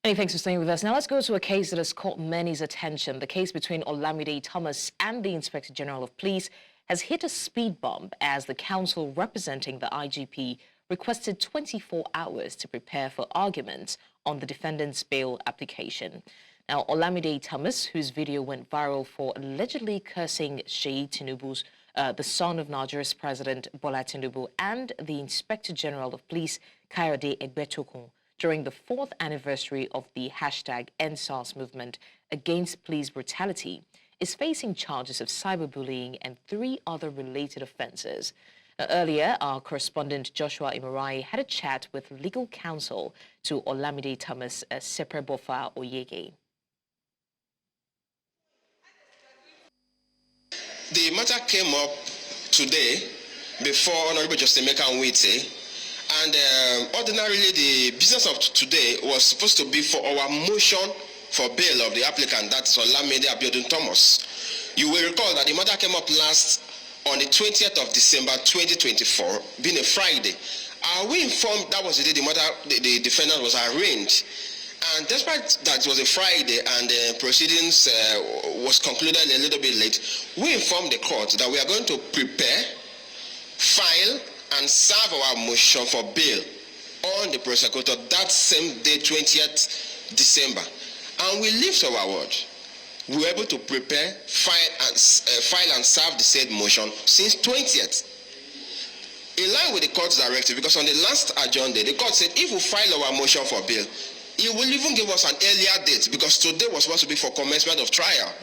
Many thanks for staying with us. Now let's go to a case that has caught many's attention. The case between Olamide Thomas and the Inspector General of Police has hit a speed bump as the counsel representing the IGP requested 24 hours to prepare for argument on the defendant's bail application. Now, Olamide Thomas, whose video went viral for allegedly cursing Seyi Tinubu, the son of Nigeria's President Bola Tinubu, and the Inspector General of Police, Kayode Egbetokun, during the 4th anniversary of the #EndSARS movement against police brutality, is facing charges of cyberbullying and 3 other related offences. Earlier, our correspondent Joshua Imarayi had a chat with legal counsel to Olamide Thomas, Seprebofa Oyege. The matter came up today before Honorable Justice Emeka Nwite. And ordinarily, the business of today was supposed to be for our motion for bail of the applicant, that's Olamide Thomas. You will recall that the matter came up last on the 20th of December 2024, being a Friday. We informed that was the day the defendant was arraigned. And despite that it was a Friday and the proceedings was concluded a little bit late, we informed the court that we are going to prepare, file, and serve our motion for bail on the prosecutor that same day, 20th December. And we live to our word. We were able to prepare, file, and serve the said motion since 20th. In line with the court's directive, because on the last adjourned day, the court said if we file our motion for bail, it will even give us an earlier date, because today was supposed to be for commencement of trial.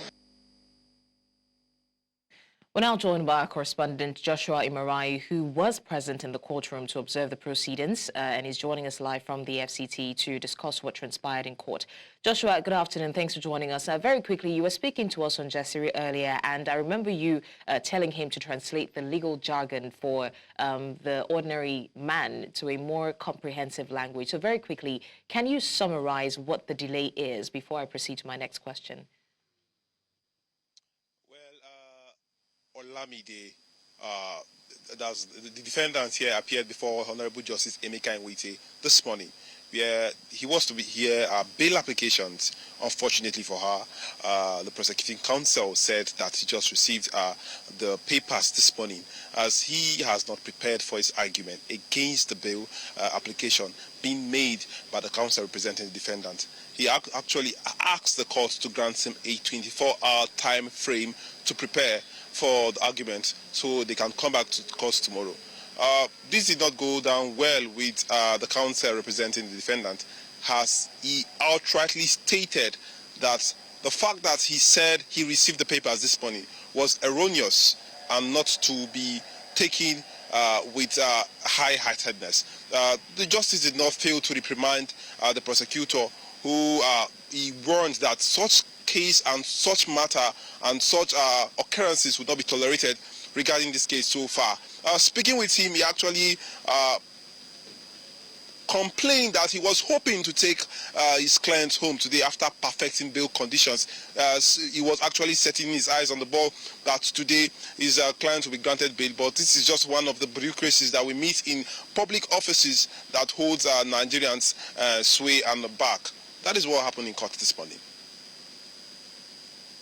We're now joined by our correspondent Joshua Imarayi, who was present in the courtroom to observe the proceedings, and he's joining us live from the FCT to discuss what transpired in court. Joshua, good afternoon. Thanks for joining us. Very quickly, you were speaking to us on Jessiri earlier, and I remember you telling him to translate the legal jargon for the ordinary man to a more comprehensive language. So very quickly, can you summarize what the delay is before I proceed to my next question? Olamide, the defendant here appeared before Honorable Justice Emeka Nwite this morning, where he was to be here bail applications. Unfortunately for her, the prosecuting counsel said that he just received the papers this morning, as he has not prepared for his argument against the bail application being made by the counsel representing the defendant. He actually asked the court to grant him a 24-hour time frame to prepare for the argument so they can come back to the court tomorrow. This did not go down well with the counsel representing the defendant, as he outrightly stated that the fact that he said he received the papers this morning was erroneous and not to be taken with high-heartedness. The justice did not fail to reprimand the prosecutor, who he warned that such case and such matter and such occurrences would not be tolerated regarding this case so far. Speaking with him, he actually complained that he was hoping to take his client home today after perfecting bail conditions. He was actually setting his eyes on the ball that today his client will be granted bail, but this is just one of the bureaucracies that we meet in public offices that holds Nigerians' sway and back. That is what happened in court this morning.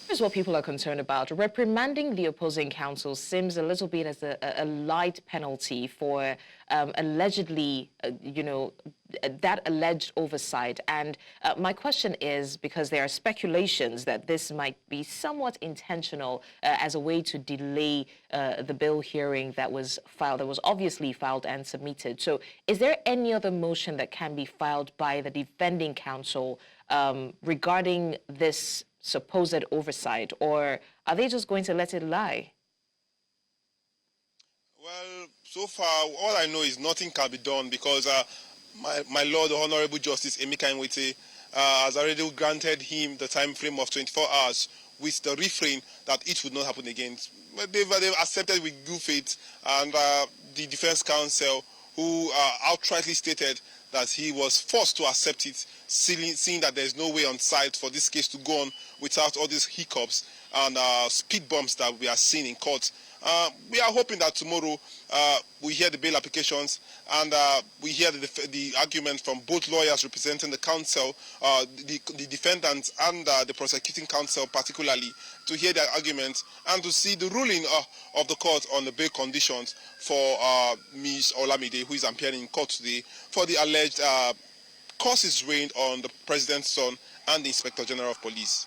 Here's what people are concerned about. Reprimanding the opposing counsel seems a little bit as a light penalty for allegedly, that alleged oversight. And my question is, because there are speculations that this might be somewhat intentional as a way to delay the bail hearing that was filed, that was obviously filed and submitted. So is there any other motion that can be filed by the defending counsel regarding this supposed oversight, or are they just going to let it lie? Well, so far, all I know is nothing can be done, because my Lord, the Honorable Justice Emeka Nwite has already granted him the time frame of 24 hours with the refrain that it would not happen again. But they've accepted with good faith, and the defense counsel, who outrightly stated that he was forced to accept it, seeing that there's no way on site for this case to go on without all these hiccups and speed bumps that we are seeing in court. We are hoping that tomorrow we hear the bail applications and we hear the argument from both lawyers representing the counsel, the defendant and the prosecuting counsel particularly, to hear their arguments and to see the ruling of the court on the bail conditions for Ms. Olamide, who is appearing in court today for the alleged causes rained on the president's son and the Inspector General of Police.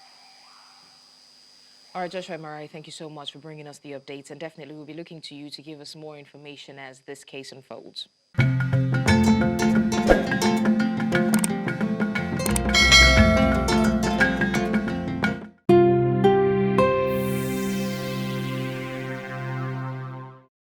All right, Joshua Imarayi, thank you so much for bringing us the updates, and definitely we'll be looking to you to give us more information as this case unfolds.